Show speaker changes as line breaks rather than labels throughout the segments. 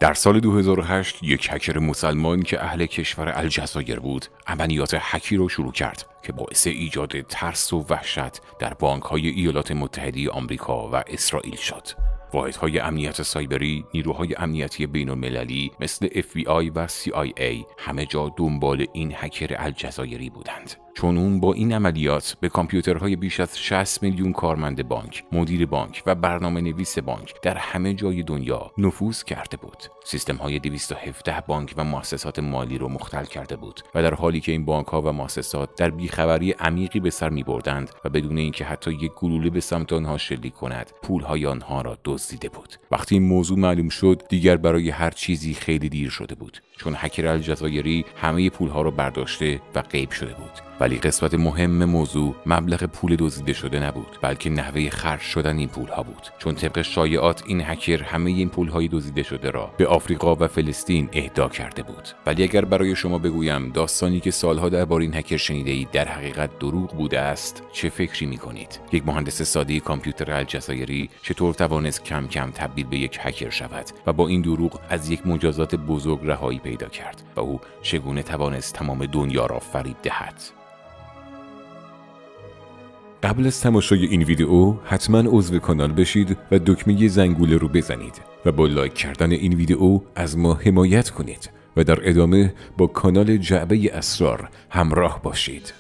در سال 2008 یک هکر مسلمان که اهل کشور الجزایر بود عملیات هکی را شروع کرد که باعث ایجاد ترس و وحشت در بانک‌های ایالات متحده آمریکا و اسرائیل شد. واحدهای امنیت سایبری، نیروهای امنیتی بین‌المللی مثل FBI و CIA همه جا دنبال این هکر الجزایری بودند، چون اون با این عملیات به کامپیوترهای بیش از 60 میلیون کارمند بانک، مدیر بانک و برنامه‌نویس بانک در همه جای دنیا نفوذ کرده بود. سیستم‌های 217 بانک و مؤسسات مالی رو مختل کرده بود و در حالی که این بانک‌ها و مؤسسات در بیخبری عمیقی به سر می‌بردند و بدون اینکه حتی یک گلوله به سمت آنها شلیک کند، پول‌های آنها را دزدیده بود. وقتی این موضوع معلوم شد، دیگر برای هر چیزی خیلی دیر شده بود، چون هکر الجزایری همه پول‌ها را برداشته و غیب شده بود. ولی قسمت مهم موضوع مبلغ پول دزدیده شده نبود، بلکه نحوه خرج شدن این پول‌ها بود، چون طبق شایعات این هکر همه این پول‌های دزدیده شده را به آفریقا و فلسطین اهدا کرده بود. ولی اگر برای شما بگویم داستانی که سالها درباره این هکر شنیده‌اید در حقیقت دروغ بوده است، چه فکری می‌کنید؟ یک مهندس ساده کامپیوتر الجزایری چطور توانست کم کم تبدیل به یک هکر شود و با این دروغ از یک مجازات بزرگ رهایی پیدا کرد و او چگونه توانست تمام دنیا را فریب دهد؟ قبل از تماشای این ویدیو حتما عضو کانال بشید و دکمه زنگوله رو بزنید و با لایک کردن این ویدیو از ما حمایت کنید و در ادامه با کانال جعبه اسرار همراه باشید.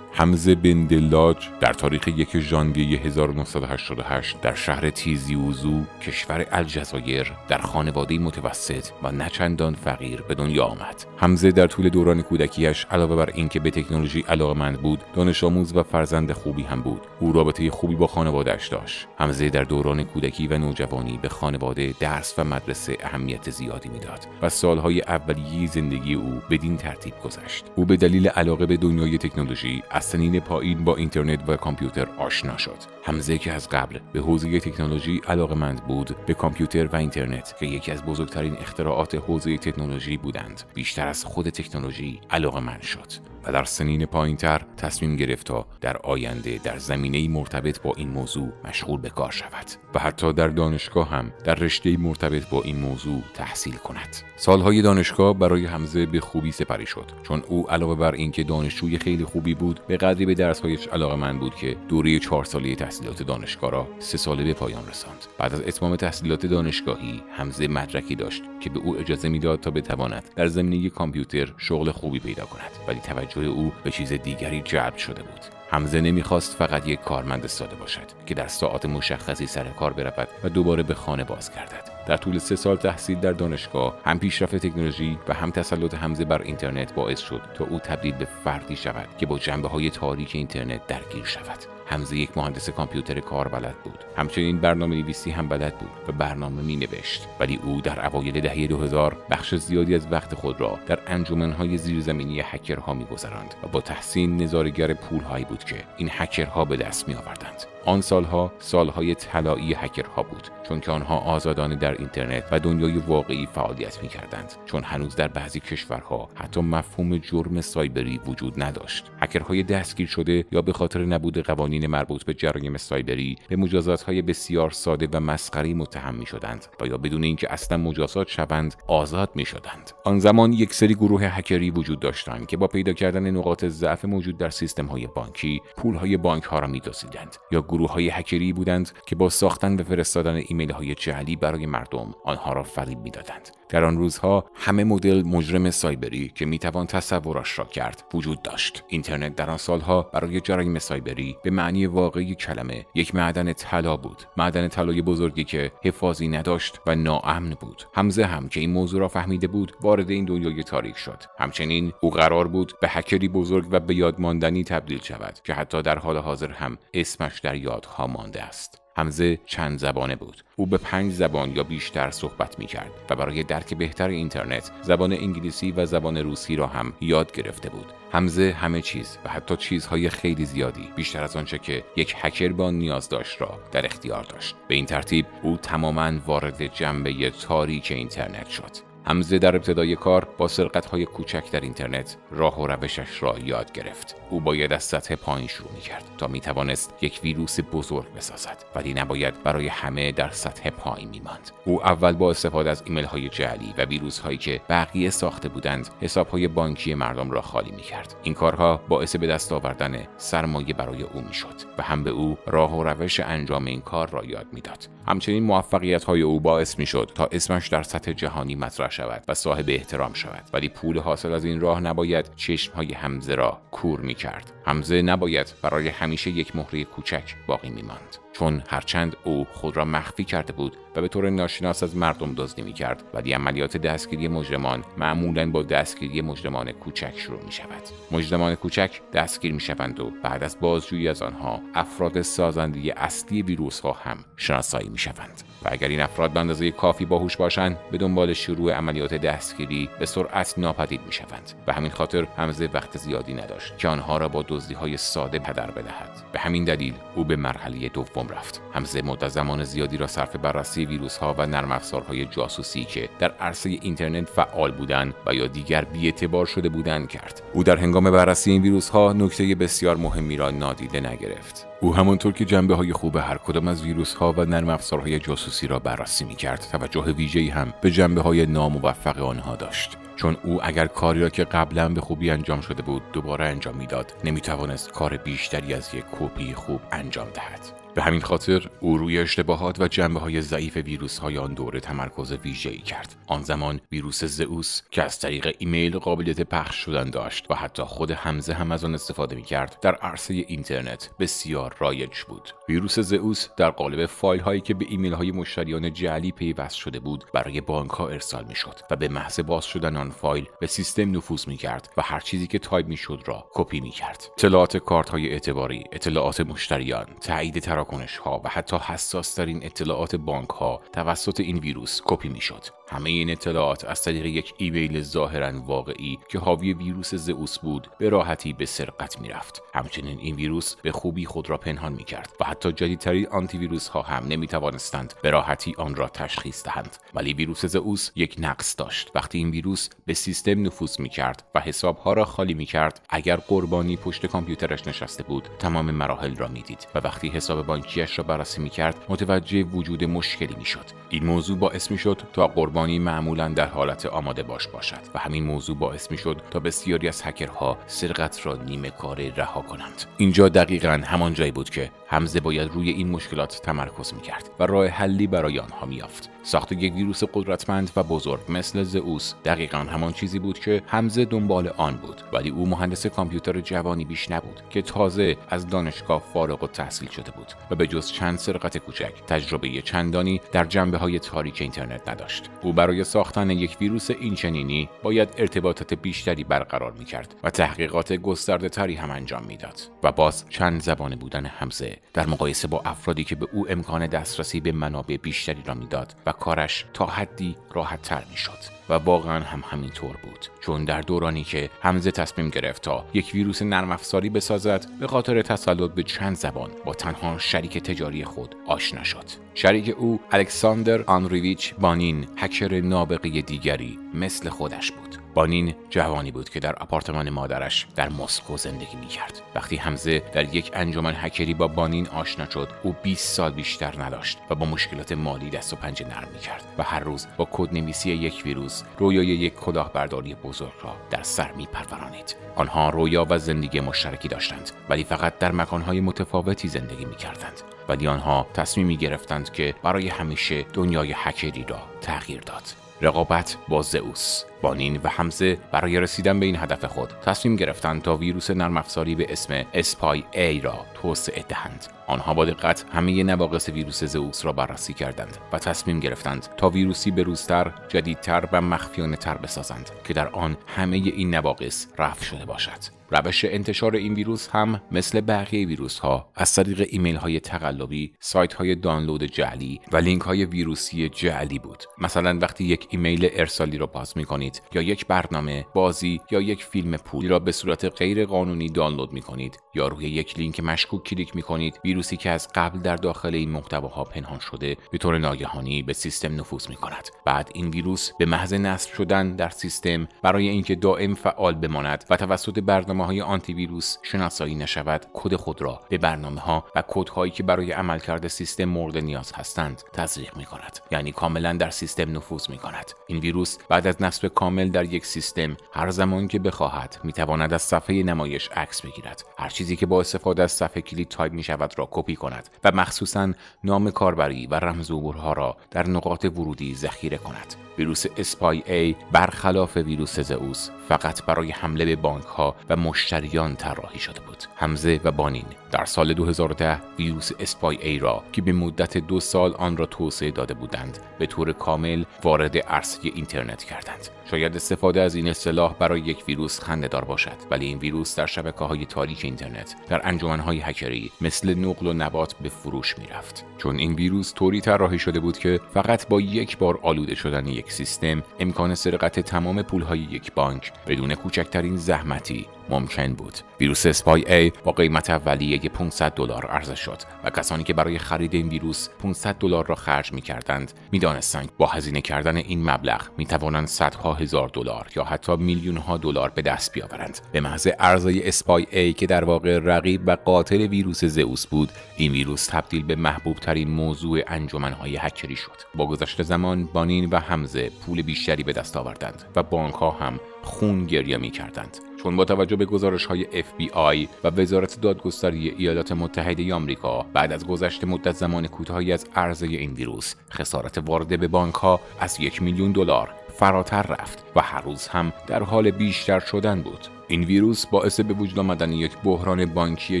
حمزه بن دلاج در تاریخ 1 ژانویه 1988 در شهر تیزی اوزو کشور الجزایر در خانواده متوسط و نچندان فقیر به دنیا آمد. حمزه در طول دوران کودکیش علاوه بر اینکه به تکنولوژی علاقه‌مند بود، دانش آموز و فرزند خوبی هم بود. او رابطه خوبی با خانواده‌اش داشت. حمزه در دوران کودکی و نوجوانی به خانواده، درس و مدرسه اهمیت زیادی میداد و سالهای اولیه زندگی او بدین ترتیب گذشت. او به دلیل علاقه به دنیای تکنولوژی سنین پایین با اینترنت و کامپیوتر آشنا شد. حمزه که از قبل به حوزه تکنولوژی علاقه‌مند بود، به کامپیوتر و اینترنت که یکی از بزرگترین اختراعات حوزه تکنولوژی بودند، بیشتر از خود تکنولوژی علاقه‌مند شد و در سنین پایین‌تر تصمیم گرفت تا در آینده در زمینه‌ای مرتبط با این موضوع مشغول به کار شود و حتی در دانشگاه هم در رشته‌ای مرتبط با این موضوع تحصیل کند. سالهای دانشگاه برای حمزه به خوبی سپری شد، چون او علاوه بر اینکه دانشجوی خیلی خوبی بود، به قدری به درس‌هایش علاقه‌مند بود که دوره 4 ساله تحصیلات دانشگاه را 3 ساله به پایان رساند. بعد از اتمام تحصیلات دانشگاهی، حمزه مدرکی داشت که به او اجازه میداد تا بتواند در زمینه کامپیوتر شغل خوبی پیدا کند، ولی توجه او به چیز دیگری جلب شده بود. حمزه نمیخواست فقط یک کارمند ساده باشد که در ساعات مشخصی سر کار برود و دوباره به خانه بازگردد. در طول 3 سال تحصیل در دانشگاه، هم پیشرفت تکنولوژی و هم تسلط حمزه بر اینترنت باعث شد تا او تبدیل به فردی شود که با جنبه‌های تاریک اینترنت درگیر شود. حمزه یک مهندس کامپیوتر کاربلد بود، همچنین برنامه‌نویسی هم بلد بود و برنامه می‌نوشت، ولی او در اوایل دهه 2000 بخش زیادی از وقت خود را در انجمن‌های زیرزمینی هکرها می‌گذراند و با تحسین نظاره‌گر پول‌هایی بود که این هکرها به دست می‌آوردند. آن سالها سالهای طلایی هکرها بود، چون که آنها آزادانه در اینترنت و دنیای واقعی فعالیت می‌کردند، چون هنوز در بعضی کشورها حتی مفهوم جرم سایبری وجود نداشت. هکرهای دستگیر شده یا به خاطر نبود قوانین مربوط به جرایم سایبری به مجازات‌های بسیار ساده و مسخره‌ای متهم می‌شدند و یا بدون اینکه اصلا مجازات شوند آزاد می‌شدند. آن زمان یک سری گروه هکری وجود داشتند که با پیدا کردن نقاط ضعف موجود در سیستم‌های بانکی، پول‌های بانک‌ها را می‌دزدیدند، یا گروه‌های هکری بودند که با ساختن و فرستادن ایمیل‌های جعلی برای مردم آنها را فریب می‌دادند. در آن روزها همه مدل مجرم سایبری که میتوان تصورش را کرد وجود داشت. اینترنت در آن سالها برای جرایم سایبری به معنی واقعی کلمه یک معدن طلا بود، معدن طلای بزرگی که حفاظی نداشت و ناامن بود. حمزه هم که این موضوع را فهمیده بود، وارد این دنیای تاریک شد. همچنین او قرار بود به هکری بزرگ و به یاد ماندنی تبدیل شود که حتی در حال حاضر هم اسمش در یادها مانده است. حمزه چند زبانه بود. او به 5 زبان یا بیشتر صحبت می‌کرد و برای درک بهتر اینترنت زبان انگلیسی و زبان روسی را هم یاد گرفته بود. حمزه همه چیز و حتی چیزهای خیلی زیادی بیشتر از آنچه که یک هکر به آن نیاز داشت را در اختیار داشت. به این ترتیب او تماماً وارد جنبه تاریک اینترنت شد. حمزه در ابتدای کار با سرقت‌های کوچک در اینترنت راه و روشش را یاد گرفت. او باید از سطح پایین شروع می‌کرد تا می‌توانست یک ویروس بزرگ بسازد، ولی نباید برای همه در سطح پایین می‌ماند. او اول با استفاده از ایمیل‌های جعلی و ویروس‌هایی که بقیه ساخته بودند، حساب‌های بانکی مردم را خالی می‌کرد. این کارها باعث به دست آوردن سرمایه برای او می‌شد و هم به او راه و روش انجام این کار را یاد می‌داد. همچنین موفقیت‌های او باعث می‌شد تا اسمش در سطح جهانی مطرح شود و صاحب احترام شود، ولی پول حاصل از این راه نباید چشم‌های حمزه را کور می‌کرد. حمزه نباید برای همیشه یک مهره کوچک باقی می‌ماند، چون هرچند او خود را مخفی کرده بود و به طور ناشناس از مردم دزدی می‌کرد، ولی عملیات دستگیری مجرمان معمولاً با دستگیری مجرمان کوچک شروع می‌شود. مجرمان کوچک دستگیر می‌شوند و بعد از بازجویی از آنها افراد سازنده اصلی ویروس‌ها هم شناسایی می‌شوند. و اگر این افراد به اندازه کافی باهوش باشند، به دنبال شروع عملیات دستگیری به سرعت ناپدید می‌شوند. به همین خاطر حمزه وقت زیادی نداشت که آنها را با دزدی‌های ساده هدر بدهد. به همین دلیل او به مرحله دوم رفت. حمزه مدت زمان زیادی را صرف بررسی ویروس‌ها و نرم افزارهای جاسوسی که در عرصه اینترنت فعال بودند و یا دیگر بی‌اعتبار شده بودند کرد. او در هنگام بررسی این ویروس‌ها نکته بسیار مهمی را نادیده نگرفت. او همانطور که جنبه‌های خوب هر کدام از ویروس‌ها و نرم افزارهای جاسوسی را بررسی می‌کرد، توجه ویژه‌ای هم به جنبه‌های ناموفق آنها داشت. چون او اگر کاری را که قبلا به خوبی انجام شده بود دوباره انجام میداد، نمی‌توانست کار بیشتری از یک کپی خوب انجام دهد. به همین خاطر او روی اشتباهات و جنبه‌های ضعیف ویروس‌های آن دوره تمرکز ویژه‌ای کرد. آن زمان ویروس زئوس که از طریق ایمیل قابلیت پخش شدن داشت و حتی خود حمزه هم از آن استفاده می‌کرد، در عرصه اینترنت بسیار رایج بود. ویروس زئوس در قالب فایل‌هایی که به ایمیل‌های مشتریان جعلی پیوست شده بود، برای بانک‌ها ارسال می‌شد و به محض باز شدن آن فایل به سیستم نفوذ می‌کرد و هر چیزی که تایپ می‌شد را کپی می‌کرد. اطلاعات کارت‌های اعتباری، اطلاعات مشتریان، تایید کنش‌ها و حتی حساس‌ترین اطلاعات بانک‌ها توسط این ویروس کپی می‌شد. همه این اطلاعات از طریق یک ایمیل ظاهراً واقعی که حاوی ویروس زئوس بود به راحتی به سرقت می‌رفت. همچنین این ویروس به خوبی خود را پنهان می‌کرد و حتی جدیدترین آنتی ویروس‌ها هم نمی‌توانستند به راحتی آن را تشخیص دهند. ولی ویروس زئوس یک نقص داشت. وقتی این ویروس به سیستم نفوذ می‌کرد و حساب‌ها را خالی می‌کرد، اگر قربانی پشت کامپیوترش نشسته بود، تمام مراحل را می‌دید و وقتی حساب بانکیش را بررسی می‌کرد، متوجه وجود مشکلی می‌شد. این موضوع باعث می‌شد تا قربانی معمولاً در حالت آماده باشد و همین موضوع باعث می‌شد تا بسیاری از هکرها سرقت را نیمه کاره رها کنند. اینجا دقیقاً همان جایی بود که حمزه باید روی این مشکلات تمرکز می‌کرد و راه حلی برای آنها می‌یافت. ساخت یک ویروس قدرتمند و بزرگ مثل زئوس دقیقاً همان چیزی بود که حمزه دنبال آن بود، ولی او مهندس کامپیوتر جوانی بیش نبود که تازه از دانشگاه فارغ التحصیل شده بود و به جز چند سرقت کوچک تجربه چندانی در جنبه‌های تاریک اینترنت نداشت. او برای ساختن یک ویروس اینچنینی باید ارتباطات بیشتری برقرار می‌کرد و تحقیقات گسترده‌تری هم انجام می‌داد. و باز چند زبانه بودن حمزه در مقایسه با افرادی که به او امکان دسترسی به منابع بیشتری را میداد و کارش تا حدی راحت‌تر می‌شد. و واقعا هم همینطور بود، چون در دورانی که حمزه تصمیم گرفت تا یک ویروس نرم افزاری بسازد، به خاطر تسلط به چند زبان با تنها شریک تجاری خود آشنا شد. شریک او الکساندر آنریویچ بانین، هکر نابغه دیگری مثل خودش بود. بانین جوانی بود که در آپارتمان مادرش در مسکو زندگی می‌کرد. وقتی حمزه در یک انجمن هکری با بانین آشنا شد، او 20 سال بیشتر نداشت و با مشکلات مالی دست و پنجه نرم می‌کرد و هر روز با کدنویسی یک ویروس رویای یک کلاهبرداری بزرگ را در سر می‌پرورانید. آنها رویا و زندگی مشترکی داشتند، ولی فقط در مکان‌های متفاوتی زندگی می‌کردند. ولی آنها تصمیمی گرفتند که برای همیشه دنیای هکری را تغییر داد. رقابت با زئوس. بانین و حمزه برای رسیدن به این هدف خود تصمیم گرفتند تا ویروس نرم افزاری به اسم اسپای ای را توسعه دهند. آنها با دقت همه نواقص ویروس زئوس را بررسی کردند و تصمیم گرفتند تا ویروسی بروزتر، جدیدتر و مخفیانه‌تر بسازند که در آن همه این نواقص رفع شده باشد. روش انتشار این ویروس هم مثل بقیه ویروس ها از طریق ایمیل های تقلبی، سایت های دانلود جعلی و لینک های ویروسی جعلی بود. مثلا وقتی یک ایمیل ارسالی را باز می‌کنید یا یک برنامه، بازی یا یک فیلم پولی را به صورت غیر قانونی دانلود می‌کنید یا روی یک لینک مشکوک کلیک می‌کنید، ویروسی که از قبل در داخل این محتواها پنهان شده به طور ناگهانی به سیستم نفوذ می‌کند. بعد این ویروس به محض نصب شدن در سیستم برای اینکه دائم فعال بماند و توسط برنامه‌های آنتی ویروس شناسایی نشود، کد خود را به برنامه‌ها و کدهایی که برای عملکرد سیستم مورد نیاز هستند تزریق می‌کند. یعنی کاملا در سیستم نفوذ می‌کند. این ویروس بعد از نصب کامل در یک سیستم هر زمان که بخواهد می‌تواند از صفحه نمایش عکس بگیرد، هر چیزی که با استفاده از صفحه کلید تایپ می‌شود را کپی کند و مخصوصاً نام کاربری و رمز عبورها را در نقاط ورودی ذخیره کند. ویروس اسپای ای برخلاف ویروس زئوس فقط برای حمله به بانک‌ها و مشتریان طراحی شده بود. حمزه و بانین در سال 2010 ویروس اسپای ای را که به مدت 2 سال آن را توسعه داده بودند به طور کامل وارد عرصه اینترنت کردند. شاید استفاده از این اصطلاح برای یک ویروس خنده‌دار باشد، ولی این ویروس در شبکه‌های تاریک اینترنت در انجمن‌های هکری مثل نقل و نبات به فروش می‌رفت، چون این ویروس طوری طراحی شده بود که فقط با یک بار آلوده شدن یک سیستم امکان سرقت تمام پول‌های یک بانک بدون کوچکترین زحمتی ممکن بود. ویروس اسپای ای با قیمت اولیه $500 عرضه شد و کسانی که برای خرید این ویروس $500 را خرج می‌کردند می‌دانستند با هزینه کردن این مبلغ می‌توانند صدها هزار دلار یا حتی میلیون‌ها دلار به دست بیاورند. به محض عرضه اسپای ای که در واقع رقیب و قاتل ویروس زئوس بود، این ویروس تبدیل به محبوب ترین موضوع انجمن‌های هکری شد. با گذشت زمان بانین و حمزه پول بیشتری به دست آوردند و بانک‌ها هم خون گریه می‌کردند، چون با توجه به گزارش‌های FBI و وزارت دادگستری ایالات متحده آمریکا بعد از گذشت مدت زمان کوتاهی از عرضه این ویروس خسارت وارده به بانک‌ها از $1,000,000 فراتر رفت و هر روز هم در حال بیشتر شدن بود. این ویروس باعث به وجود آمدن یک بحران بانکی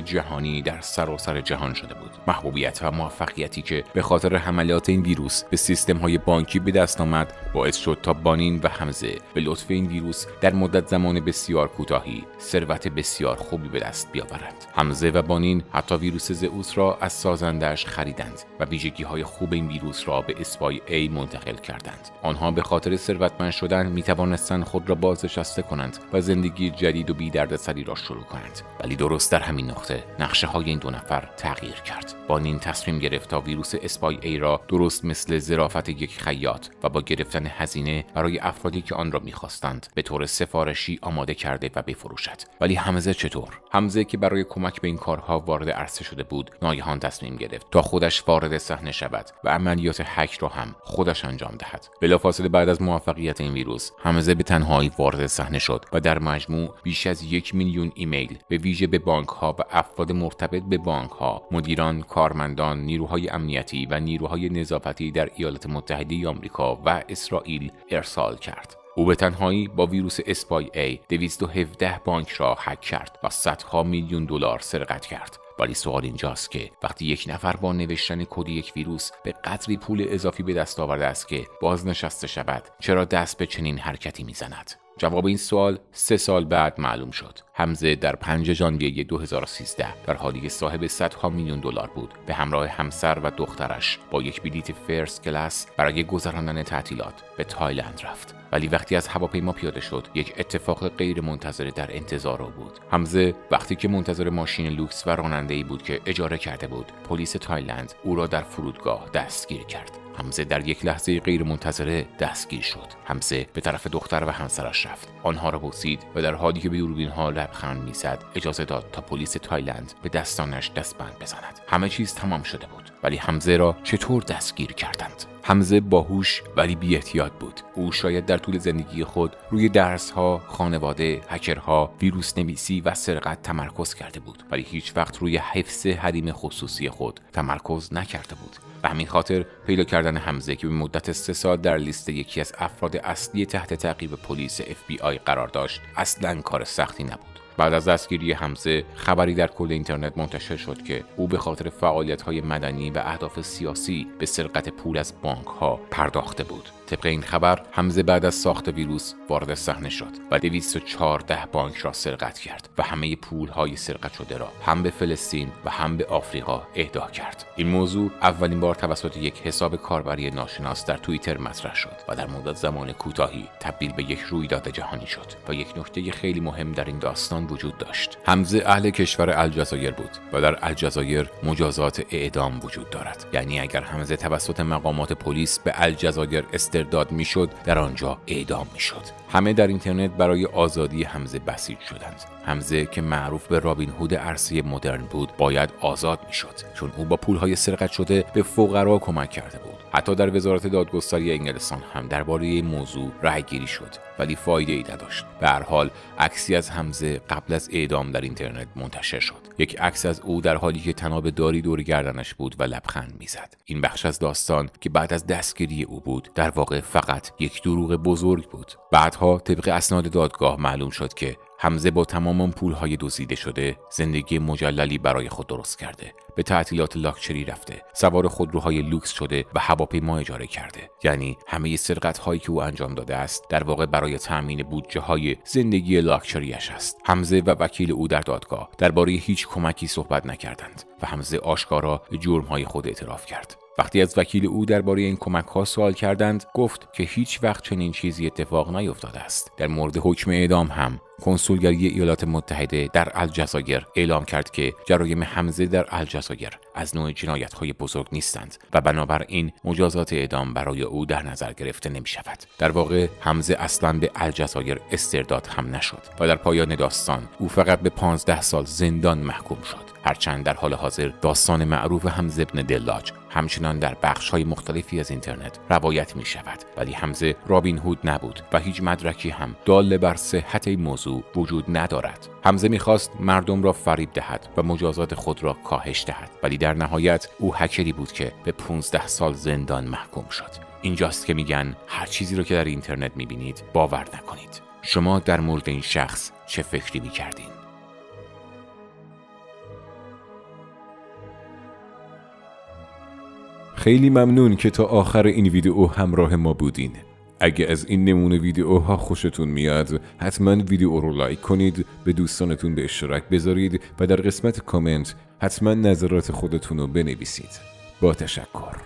جهانی در سراسر جهان شده بود. محبوبیت و موفقیتی که به خاطر حملات این ویروس به سیستم‌های بانکی به دست آمد باعث شد تا بانین و حمزه به لطف این ویروس در مدت زمان بسیار کوتاهی ثروت بسیار خوبی به دست بیاورند. حمزه و بانین حتی ویروس زئوس را از سازندش خریدند و ویژگی‌های خوب این ویروس را به اسپای ای منتقل کردند. آنها به خاطر ثروتمند شدن می‌توانستند خود را بازنشسته کنند و زندگی جدید و بی دردسری را شروع کنند. ولی درست در همین نقطه نقشه های این 2 نفر تغییر کرد. بانین تصمیم گرفت تا ویروس اسپای ای را درست مثل ظرافت یک خیاط و با گرفتن هزینه برای افرادی که آن را می‌خواستند به طور سفارشی آماده کرده و بفروشد. ولی حمزه چطور؟ حمزه که برای کمک به این کارها وارد عرصه شده بود، ناگهان تصمیم گرفت تا خودش وارد صحنه شود و عملیات هک را هم خودش انجام دهد. بلافاصله بعد از موفقیت این ویروس، حمزه به تنهایی وارد صحنه شد و در مجموع بیش از 1,000,000 ایمیل به ویژه به بانک‌ها و افراد مرتبط به بانک‌ها، مدیران، کارمندان، نیروهای امنیتی و نیروهای نظافتی در ایالات متحده آمریکا و اسرائیل ارسال کرد. او به تنهایی با ویروس اسپای ای 217 بانک را هک کرد و صدها میلیون دلار سرقت کرد. ولی سوال اینجاست که وقتی یک نفر با نوشتن کد یک ویروس به قدری پول اضافی به دست آورده است که بازنشسته شود، چرا دست به چنین حرکتی میزند؟ جواب این سوال 3 سال بعد معلوم شد. حمزه در 5 ژانویه 2013 در حالی که صاحب صدها میلیون دلار بود، به همراه همسر و دخترش با یک بلیت فرست کلاس برای گذراندن تعطیلات به تایلند رفت. ولی وقتی از هواپیما پیاده شد، یک اتفاق غیر منتظره در انتظار او بود. حمزه وقتی که منتظر ماشین لوکس و راننده‌ای بود که اجاره کرده بود، پلیس تایلند او را در فرودگاه دستگیر کرد. حمزه در یک لحظه غیر منتظره دستگیر شد. حمزه به طرف دختر و همسرش رفت. آنها را بوسید و در حالی که به دوربین‌ها لبخند می‌زد اجازه داد تا پلیس تایلند به دستانش دستبند بزند. همه چیز تمام شده بود. ولی حمزه را چطور دستگیر کردند؟ حمزه باهوش ولی بی احتیاط بود. او شاید در طول زندگی خود روی درس‌ها، خانواده، هکرها، ویروس نویسی و سرقت تمرکز کرده بود، ولی هیچ وقت روی حفظ حریم خصوصی خود تمرکز نکرده بود. به همین خاطر پیدا کردن حمزه که به مدت 3 سال در لیست یکی از افراد اصلی تحت تعقیب پلیس FBI قرار داشت، اصلاً کار سختی نبود. بعد از دستگیری حمزه خبری در کل اینترنت منتشر شد که او به خاطر فعالیت‌های مدنی و اهداف سیاسی به سرقت پول از بانک‌ها پرداخته بود. طبق این خبر حمزه بعد از ساخت ویروس وارد صحنه شد و 214 بانک را سرقت کرد و همه پول‌های سرقت شده را هم به فلسطین و هم به آفریقا اهدا کرد. این موضوع اولین بار توسط یک حساب کاربری ناشناس در توییتر مطرح شد و در مدت زمان کوتاهی تبدیل به یک رویداد جهانی شد و یک نکته خیلی مهم در این داستان وجود داشت. حمزه اهل کشور الجزایر بود و در الجزایر مجازات اعدام وجود دارد. یعنی اگر حمزه توسط مقامات پلیس به الجزایر استرداد میشد، در آنجا اعدام میشد. همه در اینترنت برای آزادی حمزه بسیج شدند. حمزه که معروف به رابین هود عرصه مدرن بود باید آزاد میشد، چون او با پولهای سرقت شده به فقرا کمک کرده بود. حتی در وزارت دادگستری انگلستان هم درباره این موضوع رأی‌گیری شد، ولی فایده‌ای نداشت. به هر حال عکسی از حمزه قبل از اعدام در اینترنت منتشر شد. یک عکس از او در حالی که طناب داری دور گردنش بود و لبخند میزد. این بخش از داستان که بعد از دستگیری او بود در واقع فقط یک دروغ بزرگ بود. بعدها طبق اسناد دادگاه معلوم شد که حمزه با تمام پولهای دزدیده شده زندگی مجللی برای خود درست کرده. به تعطیلات لاکچری رفته، سوار خودروهای لوکس شده و هواپیما اجاره کرده. یعنی همه سرقت‌هایی که او انجام داده است در واقع برای تأمین بودجه‌های زندگی لاکچریش است. حمزه و وکیل او در دادگاه درباره هیچ کمکی صحبت نکردند و حمزه آشکارا به جرم‌های خود اعتراف کرد. وقتی از وکیل او درباره این کمک‌ها سوال کردند، گفت که هیچ وقت چنین چیزی اتفاق نیفتاده است. در مورد حکم اعدام هم کنسولگری ایالات متحده در الجزایر اعلام کرد که جرایم حمزه در الجزایر از نوع جنایت‌های بزرگ نیستند و بنابراین مجازات اعدام برای او در نظر گرفته نمی‌شود. در واقع حمزه اصلاً به الجزایر استرداد هم نشد و در پایان داستان او فقط به 15 سال زندان محکوم شد. هرچند در حال حاضر داستان معروف حمزه ابن دلاج همچنان در بخش‌های مختلفی از اینترنت روایت می‌شود، ولی حمزه رابین هود نبود و هیچ مدرکی هم دال بر صحت این موضوع وجود ندارد. حمزه می‌خواست مردم را فریب دهد و مجازات خود را کاهش دهد، ولی در نهایت او هکری بود که به 15 سال زندان محکوم شد. اینجاست که میگن هر چیزی رو که در اینترنت می‌بینید باور نکنید. شما در مورد این شخص چه فکری می‌کردین؟
خیلی ممنون که تا آخر این ویدیو همراه ما بودین. اگه از این نمونه ویدیوها خوشتون میاد حتما ویدیو رو لایک کنید، به دوستانتون به اشتراک بذارید و در قسمت کامنت حتما نظرات خودتون رو بنویسید. با تشکر.